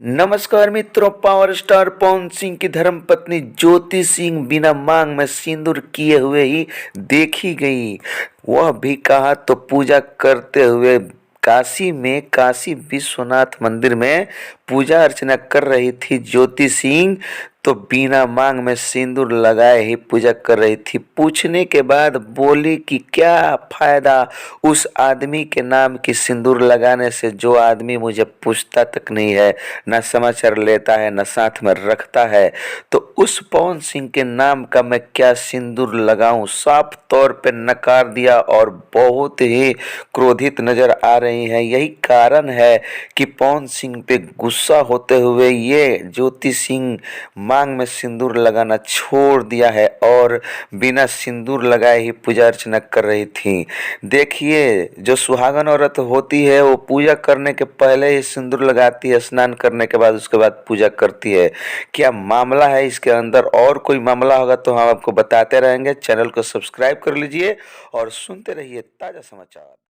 नमस्कार मित्रों, power star Pawan Singh की धर्मपत्नी ज्योति सिंह बिना मांग में सिंदूर किए हुए ही देखी गई। वह भी कहा तो पूजा करते हुए काशी में काशी विश्वनाथ मंदिर में पूजा अर्चना कर रही थी ज्योति सिंह। तो बिना मांग में सिंदूर लगाए ही पूजा कर रही थी। पूछने के बाद बोली कि क्या फायदा उस आदमी के नाम की सिंदूर लगाने से जो आदमी मुझे पूछता तक नहीं है, ना समाचार लेता है, ना साथ में रखता है। तो उस पवन सिंह के नाम का मैं क्या सिंदूर लगाऊं, साफ तौर पे नकार दिया और बहुत ही क्रोधित नजर आ रही है। यही कारण है कि पवन सिंह पे गुस्सा होते हुए ये ज्योति सिंह मांग में सिंदूर लगाना छोड़ दिया है और बिना सिंदूर लगाए ही पूजा अर्चना कर रही थी। देखिए, जो सुहागन औरत होती है वो पूजा करने के पहले ही सिंदूर लगाती है, स्नान करने के बाद उसके बाद पूजा करती है। क्या मामला है इसके अंदर? और कोई मामला होगा तो हम आपको बताते रहेंगे। चैनल को सब्सक्राइब कर लीजिए और सुनते रहिए ताजा समाचार।